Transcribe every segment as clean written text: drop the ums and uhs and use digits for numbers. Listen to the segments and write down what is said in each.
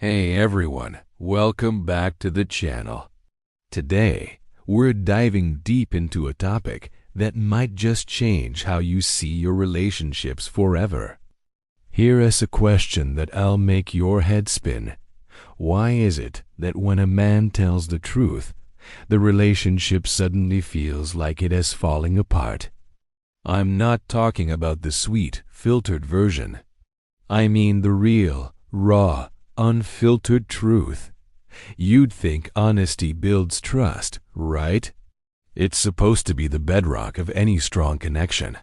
Hey everyone, welcome back to the channel. Today, we're diving deep into a topic that might just change how you see your relationships forever. Here is a question that'll make your head spin. Why is it that when a man tells the truth, the relationship suddenly feels like it is falling apart? I'm not talking about the sweet, filtered version. I mean the real, raw, unfiltered truth. You'd think honesty builds trust, right? It's supposed to be the bedrock of any strong connection.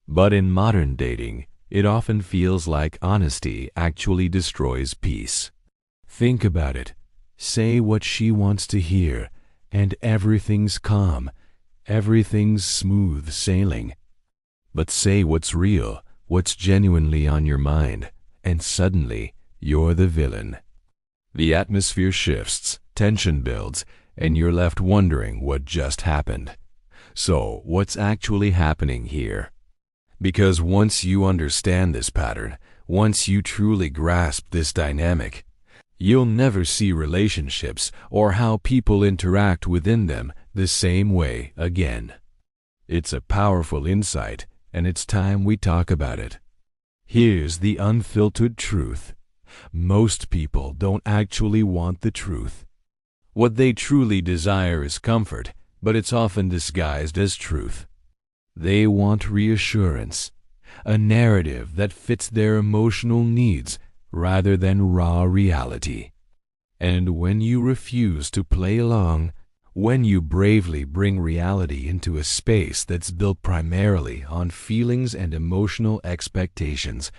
But in modern dating, it often feels like honesty actually destroys peace. Think about it. Say what she wants to hear, and everything's calm, everything's smooth sailing. But say what's real, what's genuinely on your mind, and suddenly, you're the villain. The atmosphere shifts, tension builds, and you're left wondering what just happened. So, what's actually happening here? Because once you understand this pattern, once you truly grasp this dynamic, you'll never see relationships or how people interact within them the same way again. It's a powerful insight, and it's time we talk about it. Here's the unfiltered truth. Most people don't actually want the truth. What they truly desire is comfort, but it's often disguised as truth. They want reassurance, a narrative that fits their emotional needs rather than raw reality. And when you refuse to play along, when you bravely bring reality into a space that's built primarily on feelings and emotional expectations,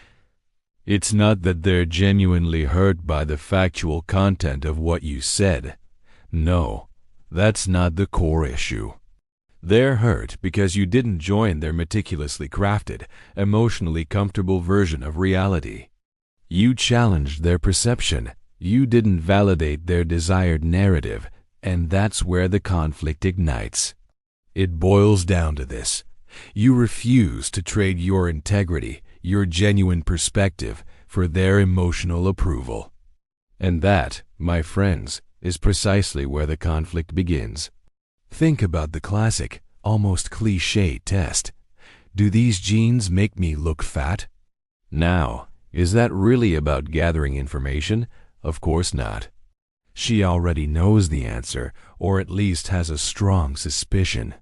it's not that they're genuinely hurt by the factual content of what you said. No, that's not the core issue. They're hurt because you didn't join their meticulously crafted, emotionally comfortable version of reality. You challenged their perception. You didn't validate their desired narrative, and that's where the conflict ignites. It boils down to this. You refuse to trade your integrity, your genuine perspective, for their emotional approval. And that, my friends, is precisely where the conflict begins. Think about the classic, almost cliché test. Do these jeans make me look fat? Now, is that really about gathering information? Of course not. She already knows the answer, or at least has a strong suspicion.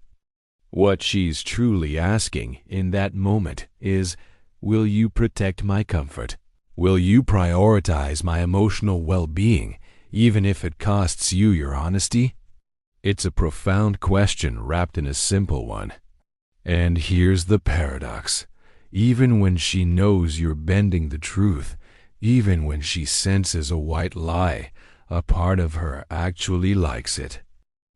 What she's truly asking in that moment is, will you protect my comfort? Will you prioritize my emotional well-being, even if it costs you your honesty? It's a profound question wrapped in a simple one. And here's the paradox. Even when she knows you're bending the truth, even when she senses a white lie, a part of her actually likes it.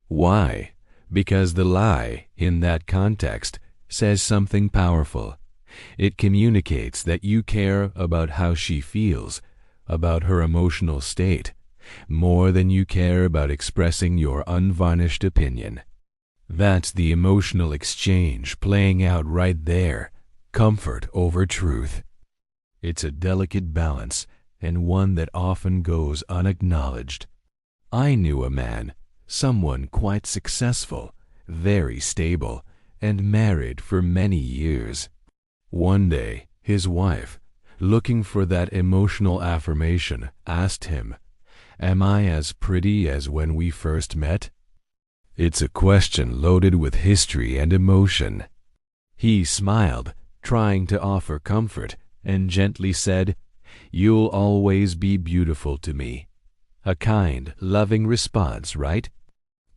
Why? Because the lie, in that context, says something powerful. It communicates that you care about how she feels, about her emotional state, more than you care about expressing your unvarnished opinion. That's the emotional exchange playing out right there, comfort over truth. It's a delicate balance, and one that often goes unacknowledged. I knew a man, someone quite successful, very stable, and married for many years. One day, his wife, looking for that emotional affirmation, asked him, "Am I as pretty as when we first met?" It's a question loaded with history and emotion. He smiled, trying to offer comfort, and gently said, "You'll always be beautiful to me." A kind, loving response, right?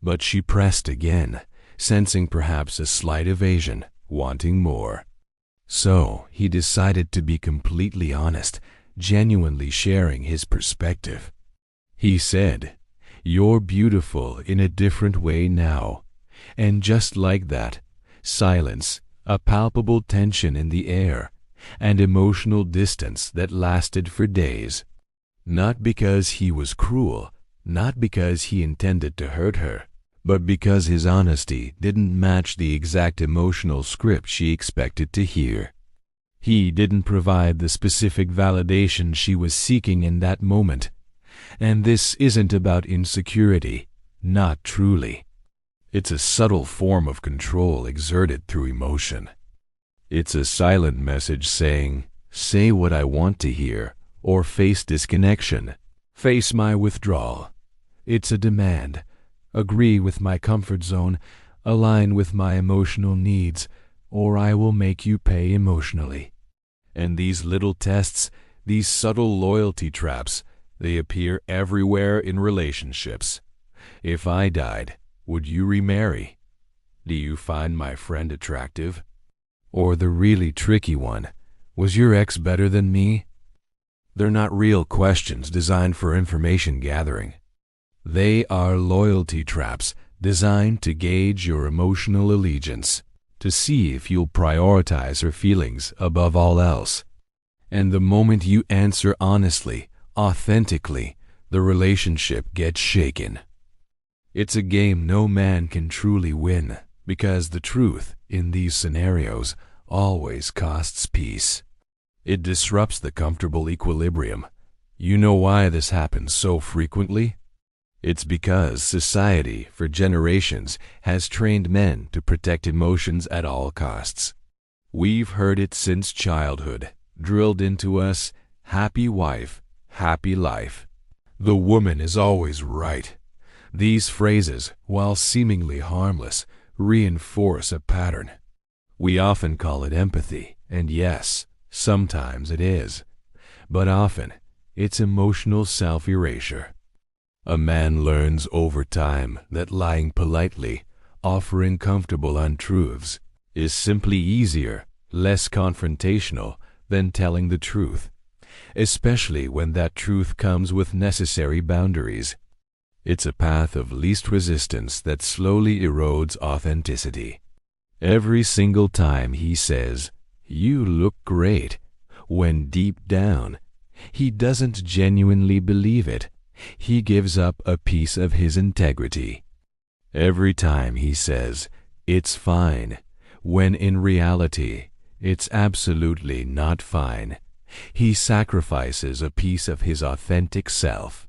But she pressed again, sensing perhaps a slight evasion, wanting more. So he decided to be completely honest, genuinely sharing his perspective. He said, "You're beautiful in a different way now." And just like that, silence, a palpable tension in the air, and emotional distance that lasted for days. Not because he was cruel, not because he intended to hurt her, but because his honesty didn't match the exact emotional script she expected to hear. He didn't provide the specific validation she was seeking in that moment, And this isn't about insecurity, not truly. It's a subtle form of control exerted through emotion. It's a silent message saying, say what I want to hear, or face disconnection, face my withdrawal. It's a demand. Agree with my comfort zone, align with my emotional needs, or I will make you pay emotionally. And these little tests, these subtle loyalty traps, they appear everywhere in relationships. If I died, would you remarry? Do you find my friend attractive? Or the really tricky one, was your ex better than me? They're not real questions designed for information gathering. They are loyalty traps designed to gauge your emotional allegiance, to see if you'll prioritize her feelings above all else. And the moment you answer honestly, authentically, the relationship gets shaken. It's a game no man can truly win, because the truth, in these scenarios, always costs peace. It disrupts the comfortable equilibrium. You know why this happens so frequently? It's because society, for generations, has trained men to protect emotions at all costs. We've heard it since childhood, drilled into us, happy wife, happy life. The woman is always right. These phrases, while seemingly harmless, reinforce a pattern. We often call it empathy, and yes, sometimes it is. But often, it's emotional self-erasure. A man learns over time that lying politely, offering comfortable untruths, is simply easier, less confrontational than telling the truth, especially when that truth comes with necessary boundaries. It's a path of least resistance that slowly erodes authenticity. Every single time he says, "You look great," when deep down, he doesn't genuinely believe it, he gives up a piece of his integrity. Every time he says, "It's fine," when in reality, it's absolutely not fine, he sacrifices a piece of his authentic self.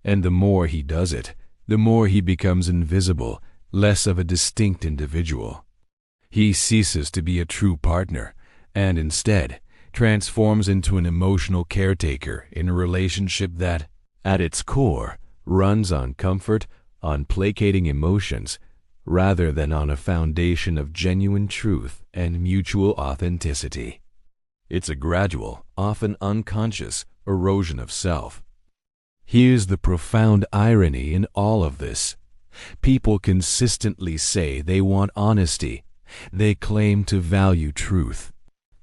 And the more he does it, the more he becomes invisible, less of a distinct individual. He ceases to be a true partner, and instead transforms into an emotional caretaker in a relationship that, at its core, runs on comfort, on placating emotions, rather than on a foundation of genuine truth and mutual authenticity. It's a gradual, often unconscious, erosion of self. Here's the profound irony in all of this. People consistently say they want honesty. They claim to value truth.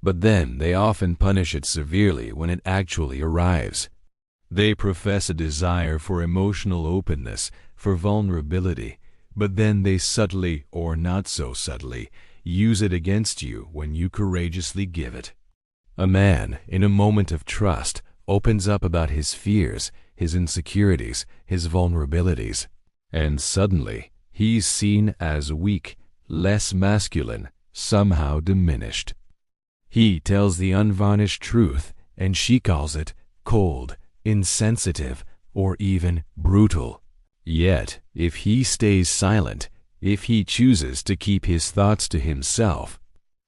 But then they often punish it severely when it actually arrives. They profess a desire for emotional openness, for vulnerability, but then they subtly, or not so subtly, use it against you when you courageously give it. A man, in a moment of trust, opens up about his fears, his insecurities, his vulnerabilities, and suddenly he's seen as weak, less masculine, somehow diminished. He tells the unvarnished truth, and she calls it cold, insensitive, or even brutal. Yet, if he stays silent, if he chooses to keep his thoughts to himself,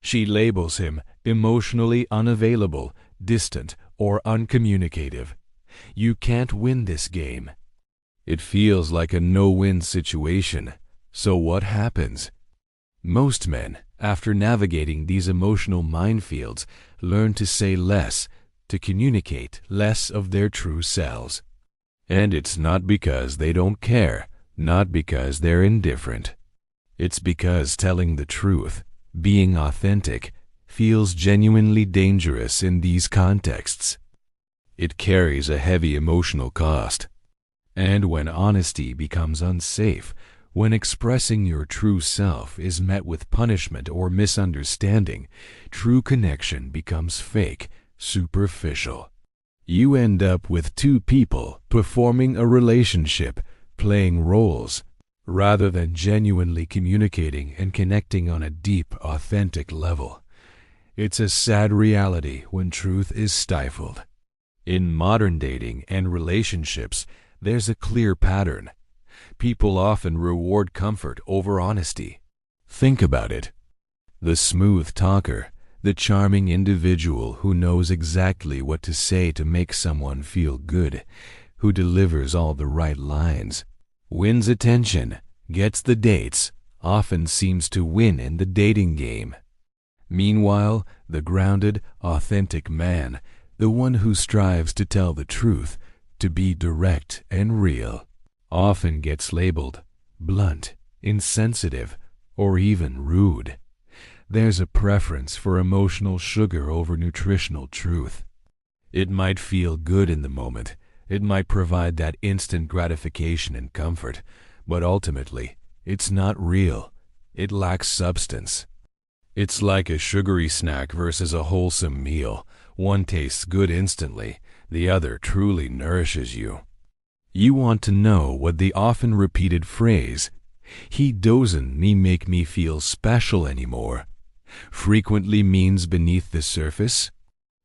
she labels him emotionally unavailable, distant, or uncommunicative. You can't win this game. It feels like a no-win situation. So what happens? Most men, after navigating these emotional minefields, learn to say less, to communicate less of their true selves. And it's not because they don't care, not because they're indifferent. It's because telling the truth, being authentic, feels genuinely dangerous in these contexts. It carries a heavy emotional cost. And when honesty becomes unsafe, when expressing your true self is met with punishment or misunderstanding, true connection becomes fake, superficial. You end up with two people performing a relationship, playing roles, rather than genuinely communicating and connecting on a deep, authentic level. It's a sad reality when truth is stifled. In modern dating and relationships, There's a clear pattern. People often reward comfort over honesty. Think about it. The smooth talker, the charming individual who knows exactly what to say to make someone feel good, who delivers all the right lines, wins attention, gets the dates, often seems to win in the dating game. Meanwhile, the grounded, authentic man, the one who strives to tell the truth, to be direct and real, often gets labeled blunt, insensitive, or even rude. There's a preference for emotional sugar over nutritional truth. It might feel good in the moment. It might provide that instant gratification and comfort, but ultimately, it's not real. It lacks substance. It's like a sugary snack versus a wholesome meal. One tastes good instantly, the other truly nourishes you. You want to know what the often repeated phrase, "he doesn't make me feel special anymore," frequently means beneath the surface?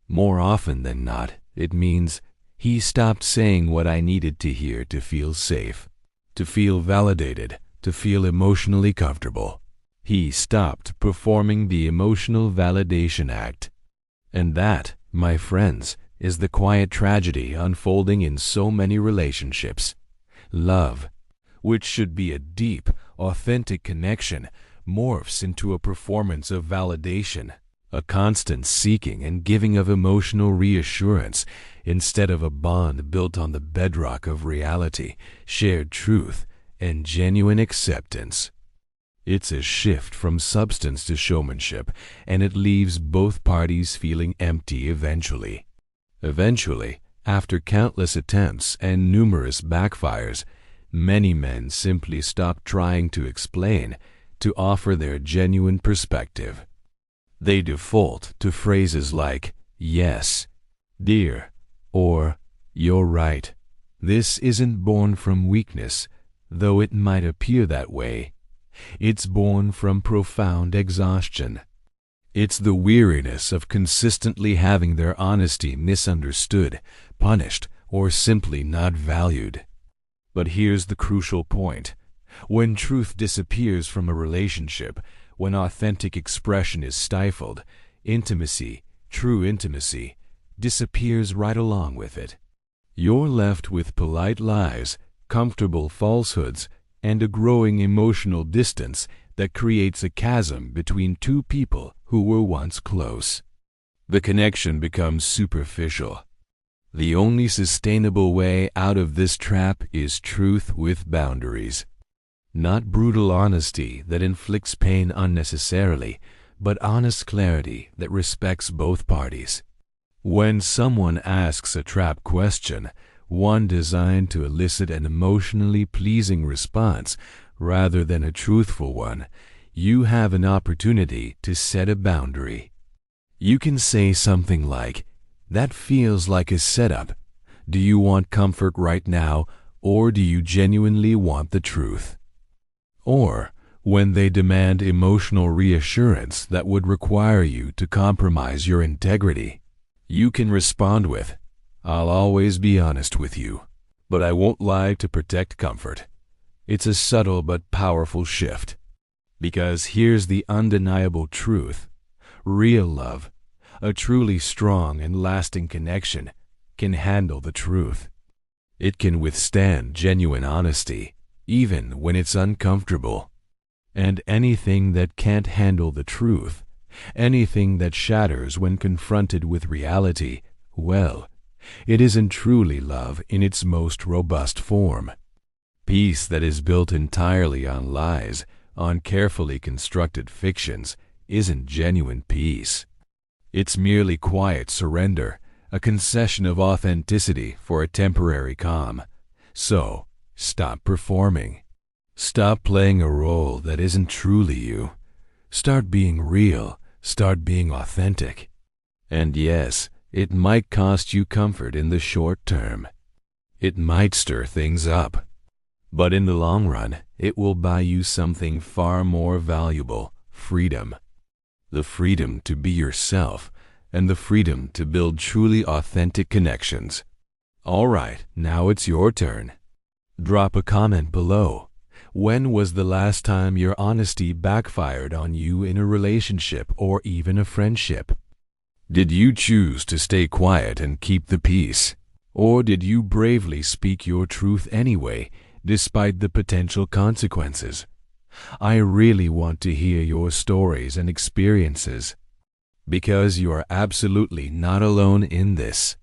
More often than not, it means, "he stopped saying what I needed to hear to feel safe, to feel validated, to feel emotionally comfortable. He stopped performing the emotional validation act." And that, my friends, is the quiet tragedy unfolding in so many relationships. Love, which should be a deep, authentic connection, morphs into a performance of validation, a constant seeking and giving of emotional reassurance instead of a bond built on the bedrock of reality, shared truth, and genuine acceptance. It's a shift from substance to showmanship, and it leaves both parties feeling empty eventually. Eventually, after countless attempts and numerous backfires, many men simply stop trying to explain, to offer their genuine perspective. They default to phrases like, "yes," "dear," or "you're right." This isn't born from weakness, though it might appear that way. It's born from profound exhaustion. It's the weariness of consistently having their honesty misunderstood, punished, or simply not valued. But here's the crucial point. When truth disappears from a relationship, when authentic expression is stifled, intimacy, true intimacy, disappears right along with it. You're left with polite lies, comfortable falsehoods, and a growing emotional distance that creates a chasm between two people who were once close. The connection becomes superficial. The only sustainable way out of this trap is truth with boundaries. Not brutal honesty that inflicts pain unnecessarily, but honest clarity that respects both parties. When someone asks a trap question, one designed to elicit an emotionally pleasing response rather than a truthful one, you have an opportunity to set a boundary. You can say something like, "That feels like a setup. Do you want comfort right now, or do you genuinely want the truth?" Or, when they demand emotional reassurance that would require you to compromise your integrity, you can respond with, "I'll always be honest with you, but I won't lie to protect comfort." It's a subtle but powerful shift. Because here's the undeniable truth. Real love, a truly strong and lasting connection, can handle the truth. It can withstand genuine honesty, even when it's uncomfortable. And anything that can't handle the truth, anything that shatters when confronted with reality, well, it isn't truly love in its most robust form. Peace that is built entirely on lies, on carefully constructed fictions, isn't genuine peace. It's merely quiet surrender, a concession of authenticity for a temporary calm. So, stop performing. Stop playing a role that isn't truly you. Start being real. Start being authentic. And yes, it might cost you comfort in the short term. It might stir things up. But in the long run, it will buy you something far more valuable: freedom. The freedom to be yourself, and the freedom to build truly authentic connections. All right, now it's your turn. Drop a comment below. When was the last time your honesty backfired on you in a relationship or even a friendship? Did you choose to stay quiet and keep the peace? Or did you bravely speak your truth anyway, despite the potential consequences? I really want to hear your stories and experiences, because you are absolutely not alone in this.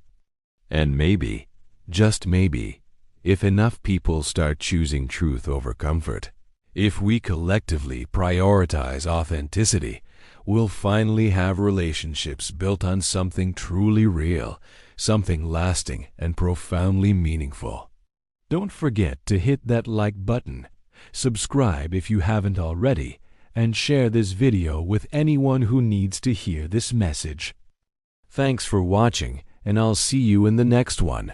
And maybe, just maybe, if enough people start choosing truth over comfort, if we collectively prioritize authenticity, we'll finally have relationships built on something truly real, something lasting and profoundly meaningful. Don't forget to hit that like button, subscribe if you haven't already, and share this video with anyone who needs to hear this message. Thanks for watching, and I'll see you in the next one.